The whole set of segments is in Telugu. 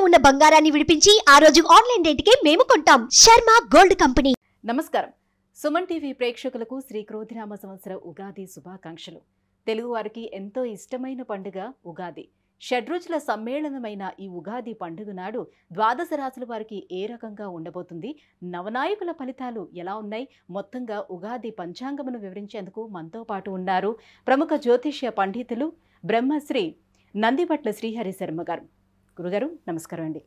ఉన్న బంగారాన్ని విడిపించి ఆ రోజు ఆన్లైన్ రేటుకే మేము కొంటాం. Sharma gold company. నమస్కారం. సుమన్ టీవీ ప్రేక్షకులకు శ్రీ క్రోధినామ సంవత్సర ఉగాది శుభాకాంక్షలు. తెలుగు వారికి ఎంతో ఇష్టమైన పండుగ ఉగాది. షడ్రుచుల సమ్మేళనమైన ఈ ఉగాది పండుగ నాడు ద్వాదశ రాశుల వారికి ఏ రకంగా ఉండబోతుంది, నవనాయకుల ఫలితాలు ఎలా ఉన్నాయి, మొత్తంగా ఉగాది పంచాంగమును వివరించేందుకు మనతో పాటు ఉన్నారు ప్రముఖ జ్యోతిష్య పండితులు బ్రహ్మశ్రీ నందిపట్ల శ్రీహరి శర్మ గారు. గురుగారు నమస్కారం అండి.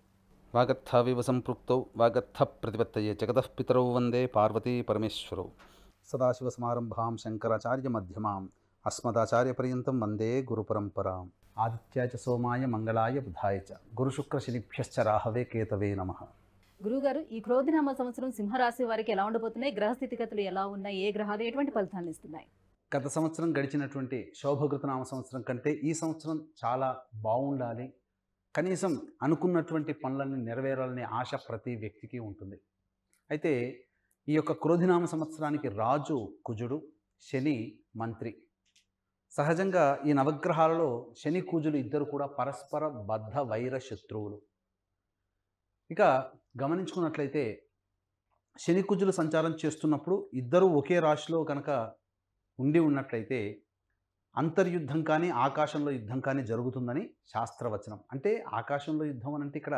వాగర్థావివ సంపృక్తౌ వాగర్థ ప్రతిపత్తయే జగతః పితరౌ వందే పార్వతీ పరమేశ్వరౌ. సదాశివసమారంభాం శంకరాచార్య మధ్యమాం అస్మదాచార్య పర్యంతం వందే గురుపరంపరాం. ఆదిత్యాయ చ సోమాయ మంగళాయ బుధాయ చ గురుశుక్రశనిభ్యశ్చ రాహవే కేతవే నమః. గురుగారు, ఈ క్రోధినామ సంవత్సరం సింహరాశి వారికి ఎలా ఉండబోతున్నాయి, గ్రహ స్థితిగతులు ఎలా ఉన్నాయి, ఏ గ్రహాలు ఎటువంటి ఫలితాలను ఇస్తున్నాయి? గత సంవత్సరం గడిచినటువంటి శోభకృతనామ సంవత్సరం కంటే ఈ సంవత్సరం చాలా బాగుండాలి, కనీసం అనుకున్నటువంటి పనులన్నీ నెరవేరాలనే ఆశ ప్రతి వ్యక్తికి ఉంటుంది. అయితే ఈ యొక్క క్రోధినామ సంవత్సరానికి రాజు కుజుడు, శని మంత్రి. సహజంగా ఈ నవగ్రహాలలో శని కుజులు ఇద్దరు కూడా పరస్పర బద్ధ వైర శత్రువులు. ఇక గమనించుకున్నట్లయితే శని కుజులు సంచారం చేస్తున్నప్పుడు ఇద్దరు ఒకే రాశిలో కనుక ఉండి ఉన్నట్లయితే అంతర్యుద్ధం కానీ ఆకాశంలో యుద్ధం కానీ జరుగుతుందని శాస్త్రవచనం. అంటే ఆకాశంలో యుద్ధం అని అంటే ఇక్కడ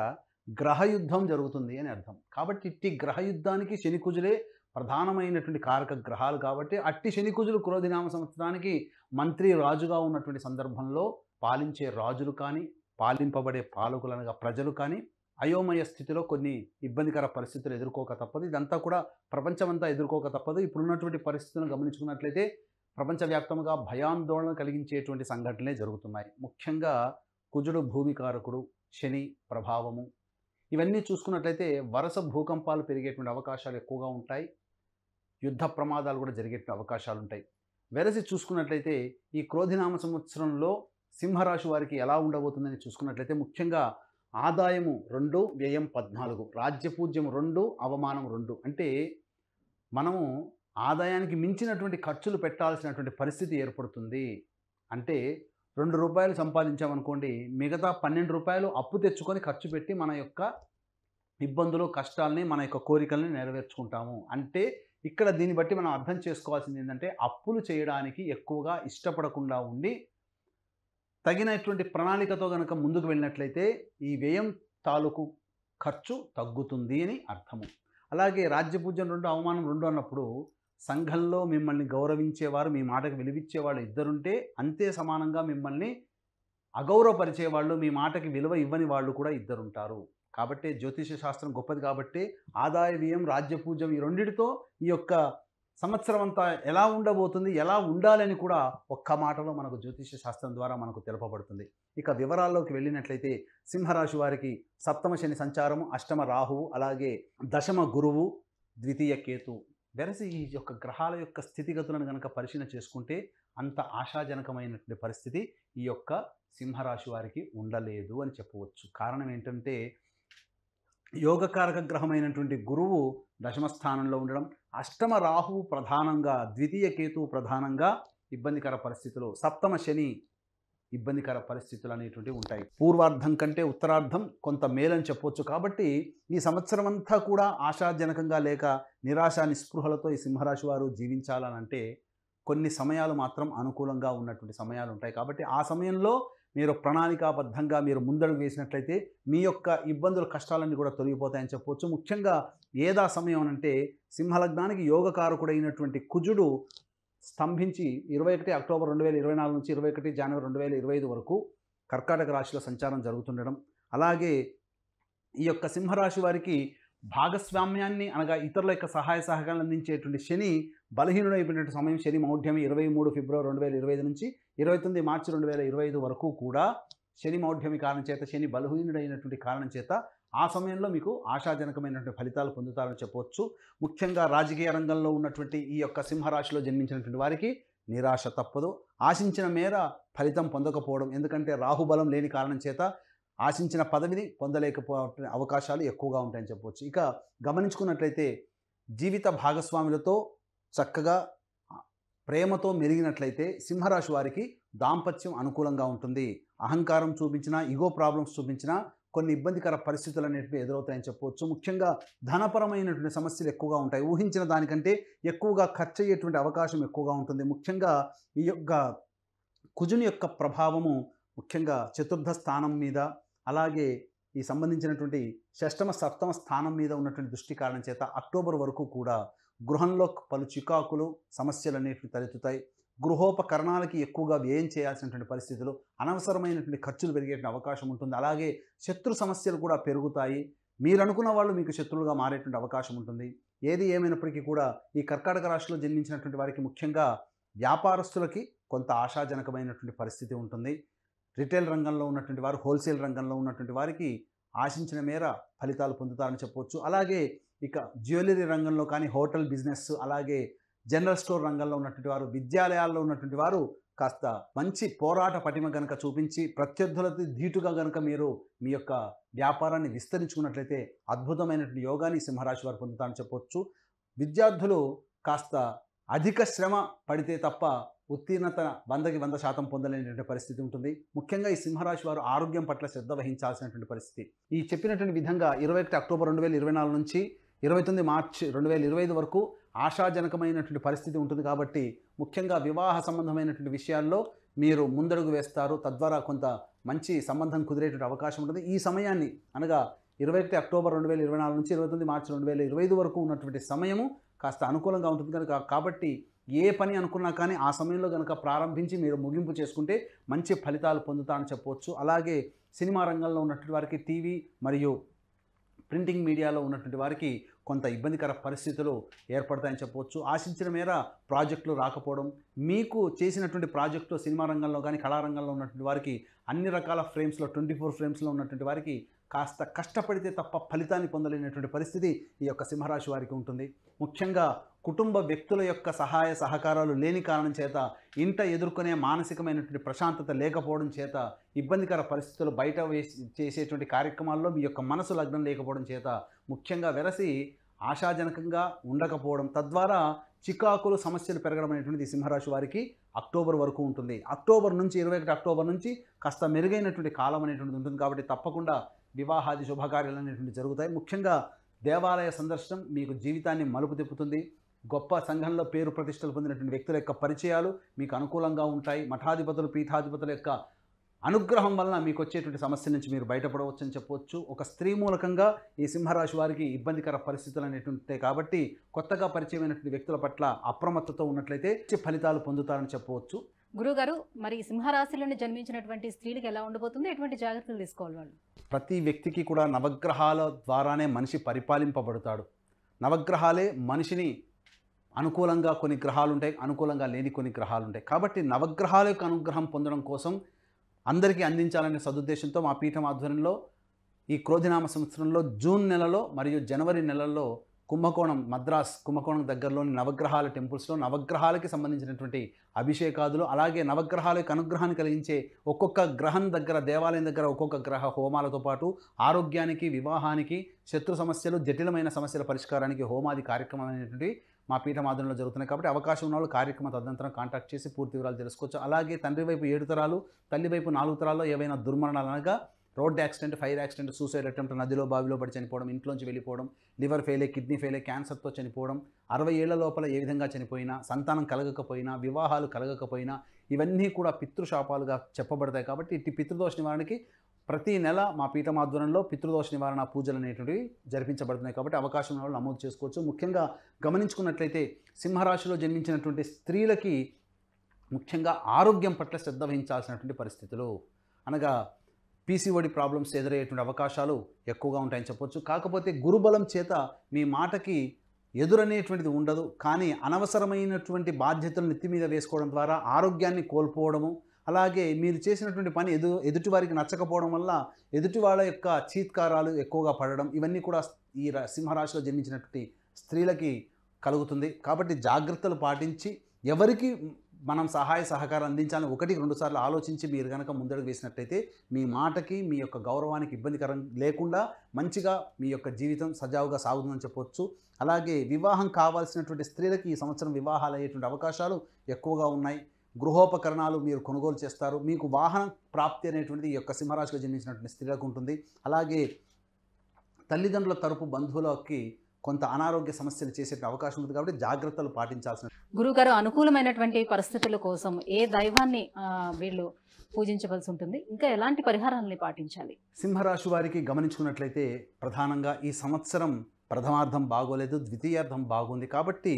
గ్రహయుద్ధం జరుగుతుంది అని అర్థం. కాబట్టి ఇట్టి గ్రహయుద్ధానికి శని కుజులే ప్రధానమైనటువంటి కారక గ్రహాలు. కాబట్టి అట్టి శని కుజులు క్రోధినామ సంవత్సరానికి మంత్రి రాజుగా ఉన్నటువంటి సందర్భంలో పాలించే రాజులు కానీ పాలింపబడే పాలకులు అనగా ప్రజలు కానీ అయోమయ స్థితిలో కొన్ని ఇబ్బందికర పరిస్థితులు ఎదుర్కోక తప్పదు. ఇదంతా కూడా ప్రపంచమంతా ఎదుర్కోక తప్పదు. ఇప్పుడున్నటువంటి పరిస్థితులను గమనించుకున్నట్లయితే ప్రపంచవ్యాప్తంగా భయాందోళన కలిగించేటువంటి సంఘటనలే జరుగుతున్నాయి. ముఖ్యంగా కుజుడు భూమికారకుడు, శని ప్రభావము, ఇవన్నీ చూసుకున్నట్లయితే వరుస భూకంపాలు పెరిగేటువంటి అవకాశాలు ఎక్కువగా ఉంటాయి. యుద్ధ ప్రమాదాలు కూడా జరిగేటువంటి అవకాశాలు ఉంటాయి. వెరసి చూసుకున్నట్లయితే ఈ క్రోధినామ సంవత్సరంలో సింహరాశి వారికి ఎలా ఉండబోతుందని చూసుకున్నట్లయితే ముఖ్యంగా ఆదాయము 2, వ్యయం 14, రాజ్యపూజ్యం 2, అవమానం 2. అంటే మనము ఆదాయానికి మించినటువంటి ఖర్చులు పెట్టాల్సినటువంటి పరిస్థితి ఏర్పడుతుంది. అంటే ₹2 సంపాదించామనుకోండి, మిగతా ₹12 అప్పు తెచ్చుకొని ఖర్చు పెట్టి మన యొక్క ఇబ్బందులు కష్టాలని మన యొక్క కోరికల్ని నెరవేర్చుకుంటాము. అంటే ఇక్కడ దీన్ని బట్టి మనం అర్థం చేసుకోవాల్సింది ఏంటంటే అప్పులు చేయడానికి ఎక్కువగా ఇష్టపడకుండా ఉండి తగినటువంటి ప్రణాళికతో కనుక ముందుకు వెళ్ళినట్లయితే ఈ వ్యయం తాలూకు ఖర్చు తగ్గుతుంది అని అర్థము. అలాగే రాజ్యపూజ్యం 2, అవమానం 2 అన్నప్పుడు సంఘంలో మిమ్మల్ని గౌరవించేవారు, మీ మాటకు విలువిచ్చేవాళ్ళు ఇద్దరుంటే అంతే సమానంగా మిమ్మల్ని అగౌరవపరిచేవాళ్ళు, మీ మాటకి విలువ ఇవ్వని వాళ్ళు కూడా ఇద్దరుంటారు. కాబట్టి జ్యోతిష శాస్త్రం గొప్పది. కాబట్టి ఆదాయ వ్యయం రాజ్యపూజ్యం ఈ రెండిటితో ఈ యొక్క సంవత్సరం అంతా ఎలా ఉండబోతుంది, ఎలా ఉండాలని కూడా ఒక్క మాటలో మనకు జ్యోతిష శాస్త్రం ద్వారా మనకు తెలుపబడుతుంది. ఇక వివరాల్లోకి వెళ్ళినట్లయితే సింహరాశి వారికి సప్తమ శని సంచారము, అష్టమ రాహువు, అలాగే దశమ గురువు, ద్వితీయ కేతు. వెరసి ఈ యొక్క గ్రహాల యొక్క స్థితిగతులను కనుక పరిశీలన చేసుకుంటే అంత ఆశాజనకమైనటువంటి పరిస్థితి ఈ యొక్క సింహరాశి వారికి ఉండలేదు అని చెప్పవచ్చు. కారణం ఏంటంటే యోగకారక గ్రహమైనటువంటి గురువు దశమ స్థానంలో ఉండడం, అష్టమ రాహువు ప్రధానంగా, ద్వితీయ కేతువు ప్రధానంగా ఇబ్బందికర పరిస్థితులు, సప్తమ శని ఇబ్బందికర పరిస్థితులు అనేటువంటివి ఉంటాయి. పూర్వార్ధం కంటే ఉత్తరార్ధం కొంత మేలని చెప్పవచ్చు. కాబట్టి ఈ సంవత్సరం అంతా కూడా ఆశాజనకంగా లేక నిరాశ నిస్పృహలతో ఈ సింహరాశి వారు జీవించాలనంటే కొన్ని సమయాలు మాత్రం అనుకూలంగా ఉన్నటువంటి సమయాలు ఉంటాయి. కాబట్టి ఆ సమయంలో మీరు ప్రణాళికాబద్ధంగా మీరు ముందడుగు వేసినట్లయితే మీ యొక్క ఇబ్బందులు కష్టాలన్నీ కూడా తొలగిపోతాయని చెప్పవచ్చు. ముఖ్యంగా ఏదా సమయం అంటే సింహలగ్నానికి యోగకారకుడైనటువంటి కుజుడు స్తంభించి 21 అక్టోబర్ 2024 నుంచి 21 జనవరి 2025 వరకు కర్కాటక రాశిలో సంచారం జరుగుతుండడం, అలాగే ఈ యొక్క సింహరాశి వారికి భాగస్వామ్యాన్ని అనగా ఇతరుల యొక్క సహాయ సహకారాలు అందించేటువంటి శని బలహీనుడైపోయినటువంటి సమయం. శని మౌఢ్యం 23 ఫిబ్రవరి 2025 నుంచి 29 మార్చి 2025 వరకు కూడా శని మౌఢ్యమి కారణం చేత, శని బలహీనుడైనటువంటి కారణం చేత ఆ సమయంలో మీకు ఆశాజనకమైనటువంటి ఫలితాలు పొందుతారని చెప్పవచ్చు. ముఖ్యంగా రాజకీయ రంగంలో ఉన్నటువంటి ఈ యొక్క సింహరాశిలో జన్మించినటువంటి వారికి నిరాశ తప్పదు. ఆశించిన మేర ఫలితం పొందకపోవడం, ఎందుకంటే రాహుబలం లేని కారణం చేత ఆశించిన పదవిని పొందలేకపోవే అవకాశాలు ఎక్కువగా ఉంటాయని చెప్పవచ్చు. ఇక గమనించుకున్నట్లయితే జీవిత భాగస్వాములతో చక్కగా ప్రేమతో మెలిగినట్లయితే సింహరాశి వారికి దాంపత్యం అనుకూలంగా ఉంటుంది. అహంకారం చూపించినా, ఈగో ప్రాబ్లమ్స్ చూపించినా కొన్ని ఇబ్బందికర పరిస్థితులు అనేటివి ఎదురవుతాయని చెప్పవచ్చు. ముఖ్యంగా ధనపరమైనటువంటి సమస్యలు ఎక్కువగా ఉంటాయి. ఊహించిన దానికంటే ఎక్కువగా ఖర్చు అయ్యేటువంటి అవకాశం ఎక్కువగా ఉంటుంది. ముఖ్యంగా ఈ యొక్క కుజుని యొక్క ప్రభావము ముఖ్యంగా చతుర్థ స్థానం మీద, అలాగే ఈ సంబంధించినటువంటి షష్టమ సప్తమ స్థానం మీద ఉన్నటువంటి దృష్టి కారణం చేత అక్టోబర్ వరకు కూడా గృహంలో పలు చికాకులు సమస్యలు అనేటివి తలెత్తుతాయి. గృహోపకరణాలకి ఎక్కువగా వ్యయం చేయాల్సినటువంటి పరిస్థితులు, అనవసరమైనటువంటి ఖర్చులు పెరిగేటువంటి అవకాశం ఉంటుంది. అలాగే శత్రు సమస్యలు కూడా పెరుగుతాయి. మీరు అనుకున్న వాళ్ళు మీకు శత్రువులుగా మారేటువంటి అవకాశం ఉంటుంది. ఏది ఏమైనప్పటికీ కూడా ఈ కర్కాటక రాశిలో జన్మించినటువంటి వారికి ముఖ్యంగా వ్యాపారస్తులకి కొంత ఆశాజనకమైనటువంటి పరిస్థితి ఉంటుంది. రిటైల్ రంగంలో ఉన్నటువంటి వారు, హోల్సేల్ రంగంలో ఉన్నటువంటి వారికి ఆశించిన మేర ఫలితాలు పొందుతారని చెప్పవచ్చు. అలాగే ఇక జ్యువెలరీ రంగంలో కానీ, హోటల్ బిజినెస్, అలాగే జనరల్ స్టోర్ రంగంలో ఉన్నటువంటి వారు, విద్యాలయాల్లో ఉన్నటువంటి వారు కాస్త మంచి పోరాట పటిమ కనుక చూపించి ప్రత్యర్థులతో ధీటుగా కనుక మీరు మీ యొక్క వ్యాపారాన్ని విస్తరించుకున్నట్లయితే అద్భుతమైనటువంటి యోగాన్ని సింహరాశి వారు పొందుతారని చెప్పవచ్చు. విద్యార్థులు కాస్త అధిక శ్రమ పడితే తప్ప ఉత్తీర్ణత 100కి 100% పొందలేనటువంటి పరిస్థితి ఉంటుంది. ముఖ్యంగా ఈ సింహరాశి వారు ఆరోగ్యం పట్ల శ్రద్ధ వహించాల్సినటువంటి పరిస్థితి. ఈ చెప్పినటువంటి విధంగా 21 అక్టోబర్ 2024 నుంచి 29 మార్చి 2025 వరకు ఆశాజనకమైనటువంటి పరిస్థితి ఉంటుంది. కాబట్టి ముఖ్యంగా వివాహ సంబంధమైనటువంటి విషయాల్లో మీరు ముందడుగు వేస్తారు. తద్వారా కొంత మంచి సంబంధం కుదిరేటువంటి అవకాశం ఉంటుంది. ఈ సమయాన్ని అనగా 21 అక్టోబర్ 2024 నుంచి 29 మార్చి 2025 వరకు ఉన్నటువంటి సమయము కాస్త అనుకూలంగా ఉంటుంది కనుక, కాబట్టి ఏ పని అనుకున్నా కానీ ఆ సమయంలో కనుక ప్రారంభించి మీరు ముగింపు చేసుకుంటే మంచి ఫలితాలు పొందుతారని చెప్పవచ్చు. అలాగే సినిమా రంగంలో ఉన్నటువంటి వారికి, టీవీ మరియు ప్రింటింగ్ మీడియాలో ఉన్నటువంటి వారికి కొంత ఇబ్బందికర పరిస్థితులు ఏర్పడతాయని చెప్పవచ్చు. ఆశించిన మేర ప్రాజెక్టులు రాకపోవడం, మీకు చేసినటువంటి ప్రాజెక్టు సినిమా రంగంలో కానీ కళారంగంలో ఉన్నటువంటి వారికి అన్ని రకాల ఫ్రేమ్స్లో 24 ఫ్రేమ్స్లో ఉన్నటువంటి వారికి కాస్త కష్టపడితే తప్ప ఫలితాన్ని పొందలేనటువంటి పరిస్థితి ఈ యొక్క సింహరాశి వారికి ఉంటుంది. ముఖ్యంగా కుటుంబ వ్యక్తుల యొక్క సహాయ సహకారాలు లేని కారణం చేత, ఇంట ఎదుర్కొనే మానసికమైనటువంటి ప్రశాంతత లేకపోవడం చేత, ఇబ్బందికర పరిస్థితులు బయట చేసేటువంటి కార్యక్రమాల్లో మీ యొక్క మనసు లగ్నం లేకపోవడం చేత, ముఖ్యంగా వెరసి ఆశాజనకంగా ఉండకపోవడం, తద్వారా చికాకులు సమస్యలు పెరగడం అనేటువంటిది సింహరాశి వారికి అక్టోబర్ వరకు ఉంటుంది. అక్టోబర్ నుంచి 21 అక్టోబర్ నుంచి కాస్త మెరుగైనటువంటి కాలం అనేటువంటిది ఉంటుంది. కాబట్టి తప్పకుండా వివాహాది శుభకార్యాలు అనేటువంటి జరుగుతాయి. ముఖ్యంగా దేవాలయ సందర్శనం మీకు జీవితాన్ని మలుపు తిప్పుతుంది. గొప్ప సంఘంలో పేరు ప్రతిష్టలు పొందినటువంటి వ్యక్తుల యొక్క పరిచయాలు మీకు అనుకూలంగా ఉంటాయి. మఠాధిపతులు, పీఠాధిపతుల యొక్క అనుగ్రహం వలన మీకు వచ్చేటువంటి సమస్య నుంచి మీరు బయటపడవచ్చు అని చెప్పవచ్చు. ఒక స్త్రీ మూలకంగా ఈ సింహరాశి వారికి ఇబ్బందికర పరిస్థితులు అనేటువంటి కాబట్టి కొత్తగా పరిచయమైనటువంటి వ్యక్తుల పట్ల అప్రమత్తతో ఉన్నట్లయితే ఫలితాలు పొందుతారని చెప్పవచ్చు. గురుగారు, మరి సింహరాశిలోని జన్మించినటువంటి స్త్రీలకు ఎలా ఉండబోతుంది, ఎటువంటి జాగ్రత్తలు తీసుకోవాలి వాళ్ళు? ప్రతి వ్యక్తికి కూడా నవగ్రహాల ద్వారానే మనిషి పరిపాలింపబడతాడు. నవగ్రహాలే మనిషిని అనుకూలంగా కొన్ని గ్రహాలు ఉంటాయి, అనుకూలంగా లేని కొన్ని గ్రహాలు ఉంటాయి. కాబట్టి నవగ్రహాల యొక్క అనుగ్రహం పొందడం కోసం అందరికీ అందించాలనే సదుద్దేశంతో మా పీఠం ఆధ్వర్యంలో ఈ క్రోధినామ సంవత్సరంలో జూన్ నెలలో మరియు జనవరి నెలల్లో కుంభకోణం, మద్రాస్ కుంభకోణం దగ్గరలోని నవగ్రహాల టెంపుల్స్లో నవగ్రహాలకి సంబంధించినటువంటి అభిషేకాదులు, అలాగే నవగ్రహాలకు అనుగ్రహాన్ని కలిగించే ఒక్కొక్క గ్రహం దగ్గర, దేవాలయం దగ్గర ఒక్కొక్క గ్రహ హోమాలతో పాటు ఆరోగ్యానికి, వివాహానికి, శత్రు సమస్యలు, జటిలమైన సమస్యల పరిష్కారానికి హోమాది కార్యక్రమాలు అనేటువంటి మా పీఠం ఆధ్వర్యంలో జరుగుతున్నాయి. కాబట్టి అవకాశం ఉన్న వాళ్ళు కార్యక్రమ తదనంతరం కాంటాక్ట్ చేసి పూర్తి వివరాలు తెలుసుకోవచ్చు. అలాగే తండ్రి వైపు 7 తరాలు, తల్లి వైపు 4 తరాల్లో ఏవైనా దుర్మరణాలు అనగా road accident, fire accident, suicide attempt, నదిలో బావిలో పడి చనిపోవడం, ఇంట్లోంచి వెళ్ళిపోవడం, లివర్ ఫెయిలే, కిడ్నీ ఫెయిలే, క్యాన్సర్తో చనిపోవడం, 60 ఏళ్ల లోపల ఏ విధంగా చనిపోయినా, సంతానం కలగకపోయినా, వివాహాలు కలగకపోయినా ఇవన్నీ కూడా పితృశాపాలుగా చెప్పబడతాయి. కాబట్టి ఇట్టి పితృదోష నివారణకి ప్రతి నెల మా పీఠం ఆధ్వర్యంలో పితృదోష నివారణ పూజలు అనేటువంటివి జరిపించబడుతున్నాయి. కాబట్టి అవకాశం ఉన్న వాళ్ళు నమోదు చేసుకోవచ్చు. ముఖ్యంగా గమనించుకున్నట్లయితే సింహరాశిలో జన్మించినటువంటి స్త్రీలకి ముఖ్యంగా ఆరోగ్యం పట్ల శ్రద్ధ వహించాల్సినటువంటి పరిస్థితులు అనగా పీసీఓడి ప్రాబ్లమ్స్ ఎదురయ్యేటువంటి అవకాశాలు ఎక్కువగా ఉంటాయని చెప్పొచ్చు. కాకపోతే గురుబలం చేత మీ మాటకి ఎదురనేటువంటిది ఉండదు. కానీ అనవసరమైనటువంటి బాధ్యతలు నెత్తి మీద వేసుకోవడం ద్వారా ఆరోగ్యాన్ని కోల్పోవడము, అలాగే మీరు చేసినటువంటి పని ఎదుటివారికి నచ్చకపోవడం వల్ల ఎదుటి వాళ్ళ యొక్క చీత్కారాలు ఎక్కువగా పడడం, ఇవన్నీ కూడా ఈ సింహరాశిలో జన్మించినటువంటి స్త్రీలకి కలుగుతుంది. కాబట్టి జాగ్రత్తలు పాటించి ఎవరికి మనం సహాయ సహకారం అందించాలని 1-2 సార్లు ఆలోచించి మీరు కనుక ముందడుగు వేసినట్లయితే మీ మాటకి, మీ యొక్క గౌరవానికి ఇబ్బందికరం లేకుండా మంచిగా మీ యొక్క జీవితం సజావుగా సాగుతుందని చెప్పవచ్చు. అలాగే వివాహం కావాల్సినటువంటి స్త్రీలకి ఈ సంవత్సరం వివాహాలు అయ్యేటువంటి అవకాశాలు ఎక్కువగా ఉన్నాయి. గృహోపకరణాలు మీరు కొనుగోలు చేస్తారు. మీకు వాహన ప్రాప్తి అనేటువంటిది ఈ యొక్క సింహరాశిలో జన్మించినటువంటి స్త్రీలకు ఉంటుంది. అలాగే తల్లిదండ్రుల తరపు బంధువులకి కొంత అనారోగ్య సమస్యలు చేసే అవకాశం ఉంది కాబట్టి జాగ్రత్తలు పాటించాల్సిన. గురుగారు, అనుకూలమైనటువంటి పరిస్థితుల కోసం ఏ దైవాన్ని వీళ్ళు పూజించవలసి ఉంటుంది, ఇంకా ఎలాంటి పరిహారాలని పాటించాలి? సింహరాశి వారికి గమనించుకున్నట్లయితే ప్రధానంగా ఈ సంవత్సరం ప్రథమార్థం బాగోలేదు, ద్వితీయార్థం బాగుంది. కాబట్టి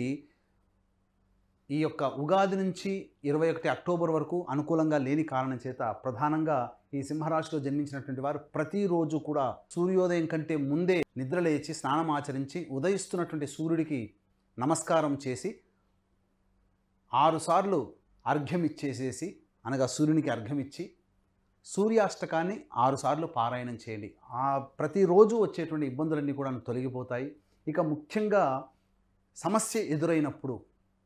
ఈ యొక్క ఉగాది నుంచి 21 అక్టోబర్ వరకు అనుకూలంగా లేని కారణం చేత ప్రధానంగా ఈ సింహరాశిలో జన్మించినటువంటి వారు ప్రతిరోజు కూడా సూర్యోదయం కంటే ముందే నిద్రలేచి స్నానం ఆచరించి ఉదయిస్తున్నటువంటి సూర్యుడికి నమస్కారం చేసి 6 సార్లు అర్ఘ్యం ఇచ్చేసేసి, అనగా సూర్యునికి అర్ఘ్యం ఇచ్చి సూర్యాష్టకాన్ని 6 సార్లు పారాయణం చేయండి. ప్రతిరోజు వచ్చేటువంటి ఇబ్బందులన్నీ కూడా తొలగిపోతాయి. ఇక ముఖ్యంగా సమస్య ఎదురైనప్పుడు,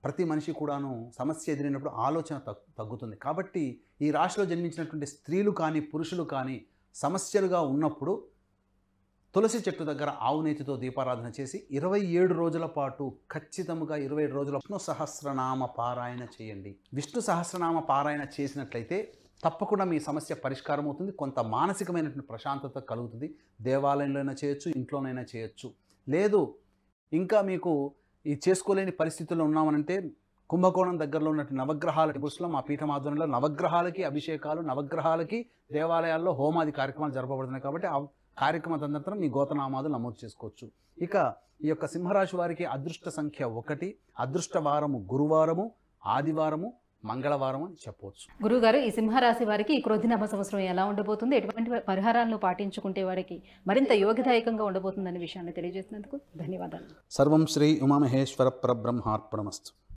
ప్రతి మనిషి కూడాను సమస్య ఎదురైనప్పుడు ఆలోచన తగ్గుతుంది. కాబట్టి ఈ రాశిలో జన్మించినటువంటి స్త్రీలు కానీ పురుషులు కానీ సమస్యలుగా ఉన్నప్పుడు తులసి చెట్టు దగ్గర ఆవు నేతితో దీపారాధన చేసి 27 రోజుల పాటు ఖచ్చితంగా 27 రోజుల విష్ణు సహస్రనామ పారాయణ చేయండి. విష్ణు సహస్రనామ పారాయణ చేసినట్లయితే తప్పకుండా మీ సమస్య పరిష్కారం అవుతుంది. కొంత మానసికమైనటువంటి ప్రశాంతత కలుగుతుంది. దేవాలయంలోనైనా చేయొచ్చు, ఇంట్లోనైనా చేయొచ్చు. లేదు ఇంకా మీకు ఈ చేసుకోలేని పరిస్థితుల్లో ఉన్నామనంటే కుంభకోణం దగ్గరలో ఉన్నటువంటి నవగ్రహాల టెంపుల్స్లో మా పీఠం ఆధ్వర్యంలో నవగ్రహాలకి అభిషేకాలు, నవగ్రహాలకి దేవాలయాల్లో హోమాది కార్యక్రమాలు జరపబడుతున్నాయి. కాబట్టి ఆ కార్యక్రమ తదనంతరం మీ గోతనామాదులు నమోదు చేసుకోవచ్చు. ఇక ఈ యొక్క సింహరాశి వారికి అదృష్ట సంఖ్య 1, అదృష్ట వారము గురువారము, ఆదివారము, మంగళవారం అని చెప్పవచ్చు. గురుగారు, ఈ సింహరాశి వారికి ఈ క్రోధినామ సంవత్సరం ఎలా ఉండబోతుంది, ఎటువంటి పరిహారాలను పాటించుకుంటే వారికి మరింత యోగదాయకంగా ఉండబోతుందనే విషయాన్ని తెలియజేసినందుకు ధన్యవాదాలు. సర్వం శ్రీ ఉమామహేశ్వర పరబ్రహ్మార్పణమస్తు.